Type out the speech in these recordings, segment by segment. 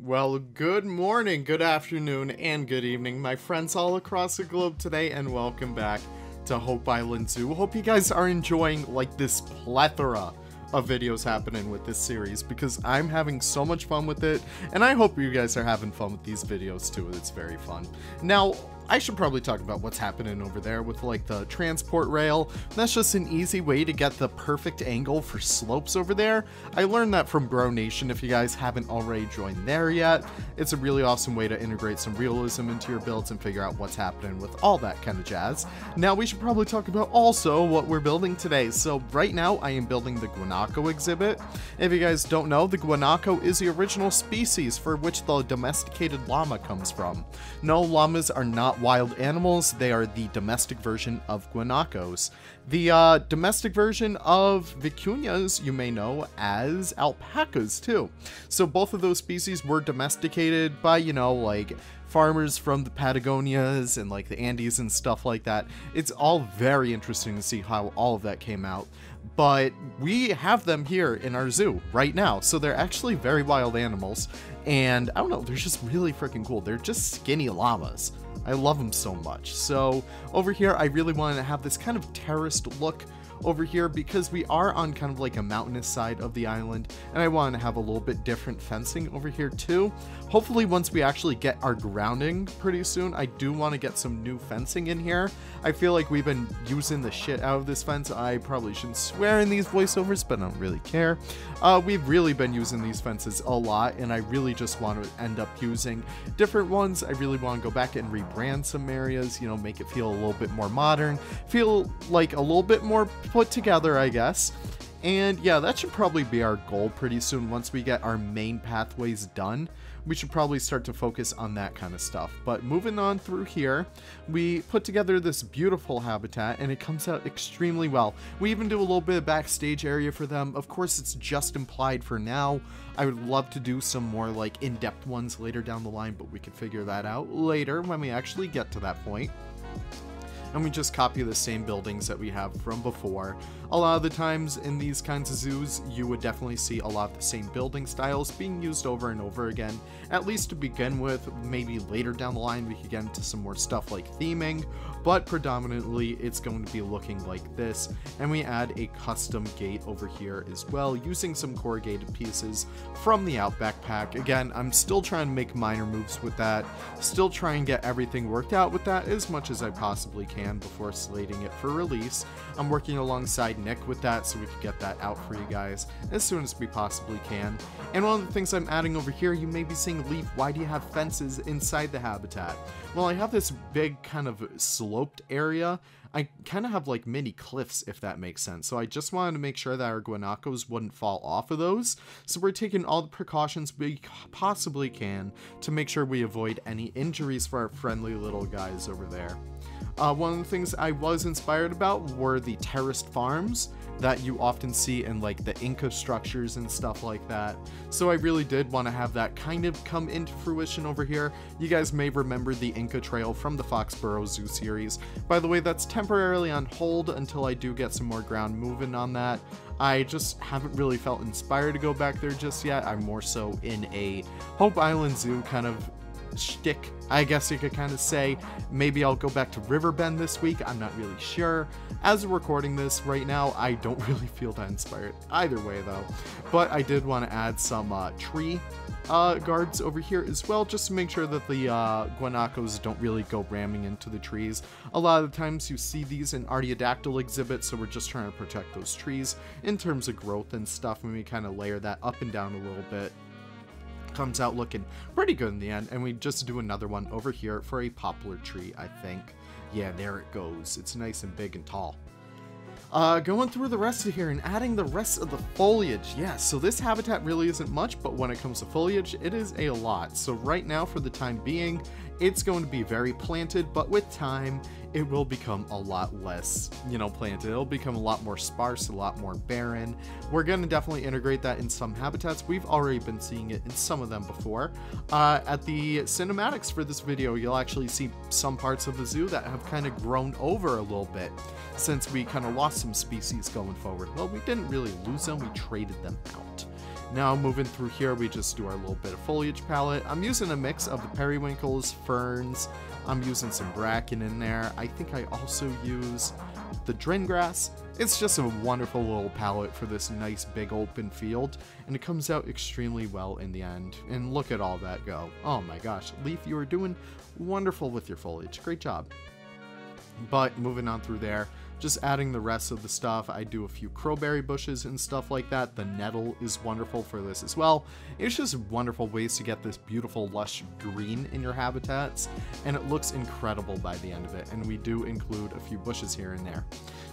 Well, good morning, good afternoon, and good evening, my friends all across the globe today, and welcome back to Hope Island Zoo. Hope you guys are enjoying, like, this plethora of videos happening with this series, because I'm having so much fun with it, and I hope you guys are having fun with these videos too. It's very fun. Now, I should probably talk about what's happening over there with, like, the transport rail. That's just an easy way to get the perfect angle for slopes over there. I learned that from Bro Nation. If you guys haven't already joined there yet, it's a really awesome way to integrate some realism into your builds and figure out what's happening with all that kind of jazz. Now, we should probably talk about also what we're building today. So right now, I am building the guanaco exhibit. If you guys don't know, the guanaco is the original species for which the domesticated llama comes from. No, llamas are not wild animals. They are the domestic version of guanacos. The domestic version of vicuñas you may know as alpacas too. So both of those species were domesticated by, you know, like farmers from the Patagonias and like the Andes and stuff like that. It's all very interesting to see how all of that came out. But we have them here in our zoo right now. So they're actually very wild animals. And I don't know, they're just really freaking cool. They're just skinny llamas. I love them so much. So over here, I really wanted to have this kind of terraced look over here because we are on kind of like a mountainous side of the island, and I wanted to have a little bit different fencing over here too. Hopefully once we actually get our grounding pretty soon, I do want to get some new fencing in here. I feel like we've been using the shit out of this fence. I probably shouldn't swear in these voiceovers, but I don't really care. We've really been using these fences a lot, and I really just want to end up using different ones. I really want to go back and rebrand some areas, you know, make it feel a little bit more modern, feel like a little bit more put together, I guess. And yeah, that should probably be our goal pretty soon. Once we get our main pathways done, we should probably start to focus on that kind of stuff. But moving on through here, we put together this beautiful habitat, and it comes out extremely well. We even do a little bit of backstage area for them. Of course, it's just implied for now. I would love to do some more like in-depth ones later down the line, but we can figure that out later when we actually get to that point. And we just copy the same buildings that we have from before. A lot of the times in these kinds of zoos, you would definitely see a lot of the same building styles being used over and over again, at least to begin with. Maybe later down the line we could get into some more stuff like theming, but predominantly it's going to be looking like this. And we add a custom gate over here as well, using some corrugated pieces from the Outback pack. Again, I'm still trying to make minor moves with that, still try and get everything worked out with that as much as I possibly can before slating it for release. I'm working alongside Nick with that so we can get that out for you guys as soon as we possibly can. And one of the things I'm adding over here, you may be saying, Leaf, why do you have fences inside the habitat? Well, I have this big kind of sloped area. I kind of have like mini cliffs, if that makes sense. So I just wanted to make sure that our guanacos wouldn't fall off of those. So we're taking all the precautions we possibly can to make sure we avoid any injuries for our friendly little guys over there. One of the things I was inspired about were the terraced farms that you often see in like the Inca structures and stuff like that. So I really did want to have that kind of come into fruition over here. You guys may remember the Inca Trail from the Foxborough Zoo series. By the way, that's temporarily on hold until I do get some more ground moving on that. I just haven't really felt inspired to go back there just yet. I'm more so in a Hope Island Zoo kind of shtick, I guess you could kind of say. Maybe I'll go back to Riverbend this week. I'm not really sure. As we're recording this right now, I don't really feel that inspired either way though. But I did want to add some tree guards over here as well, just to make sure that the guanacos don't really go ramming into the trees. A lot of the times you see these in Artiodactyl exhibits, so we're just trying to protect those trees in terms of growth and stuff, and we kind of layer that up and down a little bit. Comes out looking pretty good in the end. And we just do another one over here for a poplar tree, I think. Yeah, there it goes. It's nice and big and tall. Going through the rest of here and adding the rest of the foliage. Yeah, so this habitat really isn't much, but when it comes to foliage, it is a lot. So right now, for the time being, it's going to be very planted, but with time, it will become a lot less, planted. It'll become a lot more sparse, a lot more barren. We're going to definitely integrate that in some habitats. We've already been seeing it in some of them before. At the cinematics for this video, you'll actually see some parts of the zoo that have kind of grown over a little bit since we kind of lost some species going forward. Well, we didn't really lose them, we traded them out. Now moving through here, we just do our little bit of foliage palette. I'm using a mix of the periwinkles, ferns. I'm using some bracken in there. I think I also use the drin grass. It's just a wonderful little palette for this nice big open field, and it comes out extremely well in the end. And look at all that go. Oh my gosh, Leaf, you are doing wonderful with your foliage. Great job. But moving on through there, just adding the rest of the stuff. I do a few crowberry bushes and stuff like that. The nettle is wonderful for this as well. It's just wonderful ways to get this beautiful lush green in your habitats, and it looks incredible by the end of it. And we do include a few bushes here and there.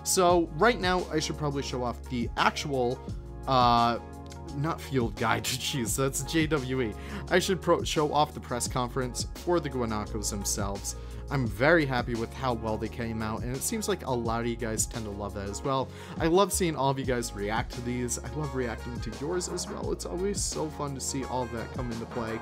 So right now I should probably show off the actual not field guide, jeez, that's JWE. I should show off the press conference for the guanacos themselves. I'm very happy with how well they came out, and it seems like a lot of you guys tend to love that as well. I love seeing all of you guys react to these. I love reacting to yours as well. It's always so fun to see all of that come into play.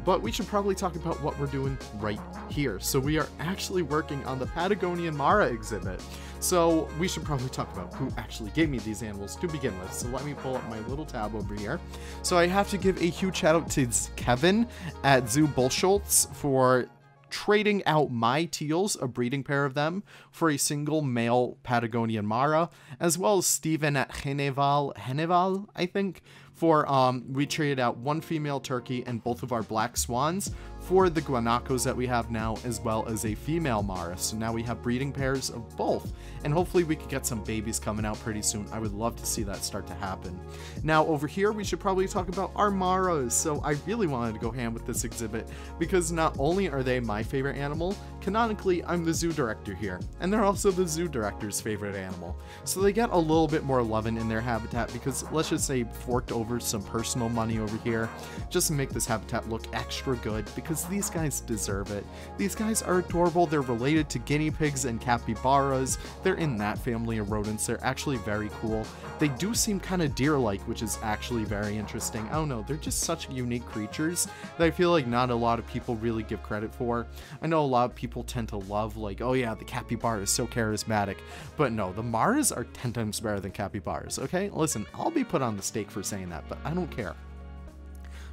But we should probably talk about what we're doing right here. So we are actually working on the Patagonian Mara exhibit. So we should probably talk about who actually gave me these animals to begin with. So let me pull up my little tab over here. So I have to give a huge shout out to Kevin at Zoo Bullschultz for trading out my teals, a breeding pair of them, for a single male Patagonian Mara, as well as Steven at Heneval, I think, for, we traded out one female turkey and both of our black swans for the guanacos that we have now, as well as a female Mara. So now we have breeding pairs of both, and hopefully we could get some babies coming out pretty soon. I would love to see that start to happen. Now over here, we should probably talk about our Maras. So I really wanted to go ham with this exhibit because not only are they my favorite animal, canonically I'm the zoo director here, and they're also the zoo director's favorite animal. So they get a little bit more loving in their habitat because, let's just say, forked over some personal money over here just to make this habitat look extra good, because these guys deserve it. These guys are adorable. They're related to guinea pigs and capybaras. They're in that family of rodents. They're actually very cool. They do seem kind of deer-like, which is actually very interesting. I don't know, they're just such unique creatures that I feel like not a lot of people really give credit for. I know a lot of people tend to love, like, oh yeah, the capybara is so charismatic, but no, the Maras are 10 times better than capybaras, okay? Listen, I'll be put on the stake for saying that, but I don't care.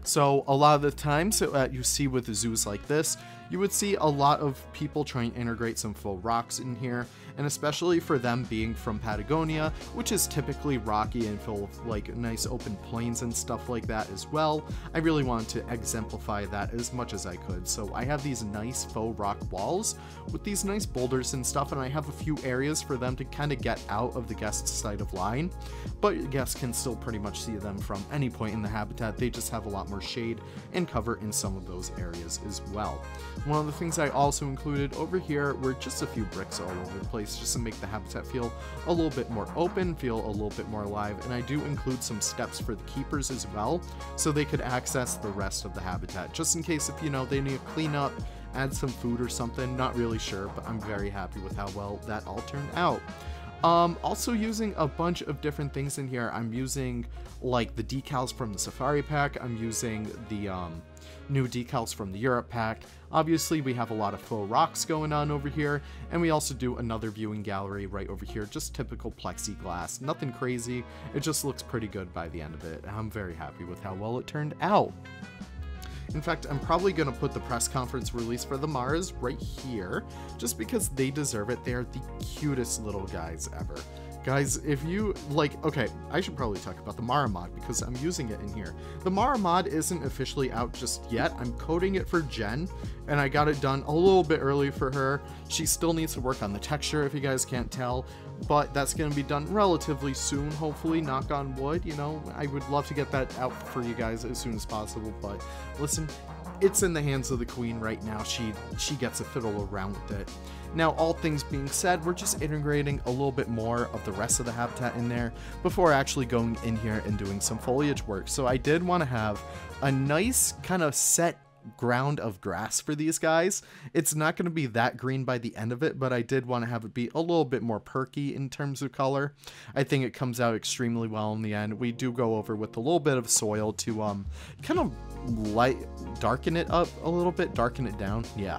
So a lot of the times that you see with zoos like this, you would see a lot of people trying to integrate some faux rocks in here, and especially for them being from Patagonia, which is typically rocky and full of like nice open plains and stuff like that as well. I really wanted to exemplify that as much as I could. So I have these nice faux rock walls with these nice boulders and stuff, and I have a few areas for them to kind of get out of the guest's sight of line, but guests can still pretty much see them from any point in the habitat. They just have a lot more shade and cover in some of those areas as well. One of the things I also included over here were just a few bricks all over the place, just to make the habitat feel a little bit more open, feel a little bit more alive, and I do include some steps for the keepers as well, so they could access the rest of the habitat, just in case if, you know, they need to clean up, add some food or something. Not really sure, but I'm very happy with how well that all turned out. Also using a bunch of different things in here. I'm using like the decals from the Safari pack. I'm using the new decals from the Europe pack. Obviously, we have a lot of faux rocks going on over here, and we also do another viewing gallery right over here, just typical plexiglass. Nothing crazy, it just looks pretty good by the end of it, and I'm very happy with how well it turned out. In fact, I'm probably going to put the press conference release for the Maras right here, just because they deserve it. They are the cutest little guys ever. Guys, if you, like, okay, I should probably talk about the Mara mod because I'm using it in here. The Mara mod isn't officially out just yet. I'm coding it for Jen, and I got it done a little bit early for her. She still needs to work on the texture, if you guys can't tell, but that's going to be done relatively soon, hopefully, knock on wood. You know, I would love to get that out for you guys as soon as possible, but listen, it's in the hands of the queen right now. She gets to fiddle around with it. Now, all things being said, we're just integrating a little bit more of the rest of the habitat in there before actually going in here and doing some foliage work. So I did want to have a nice kind of set ground of grass for these guys. It's not going to be that green by the end of it, but I did want to have it be a little bit more perky in terms of color. I think it comes out extremely well in the end. We do go over with a little bit of soil to kind of darken it up a little bit, darken it down, yeah.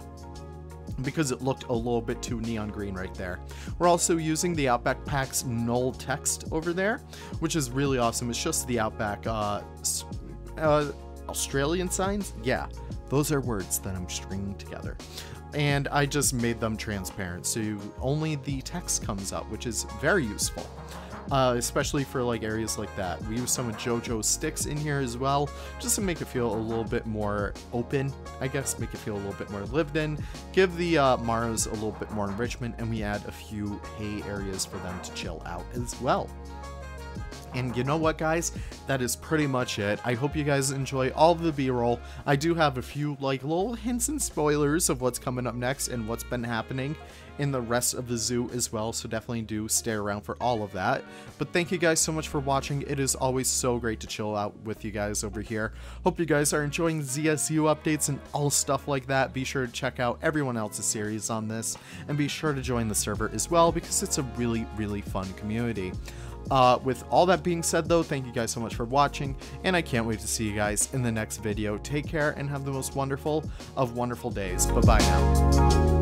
because it looked a little bit too neon green right there. We're also using the Outback Pack's null text over there, which is really awesome. It's just the Outback Australian signs. Yeah, those are words that I'm stringing together. And I just made them transparent, so only the text comes up, which is very useful. Especially for like areas like that. We use some of JoJo's sticks in here as well, just to make it feel a little bit more open, I guess, make it feel a little bit more lived in, give the Maros a little bit more enrichment, and we add a few hay areas for them to chill out as well. And you know what, guys? That is pretty much it. I hope you guys enjoy all of the B-roll. I do have a few like little hints and spoilers of what's coming up next and what's been happening in the rest of the zoo as well, so definitely do stay around for all of that. But thank you guys so much for watching. It is always so great to chill out with you guys over here. Hope you guys are enjoying ZSU updates and all stuff like that. Be sure to check out everyone else's series on this, and be sure to join the server as well, because it's a really, really fun community. With all that being said though, thank you guys so much for watching, and I can't wait to see you guys in the next video. Take care and have the most wonderful of wonderful days. Bye-bye now.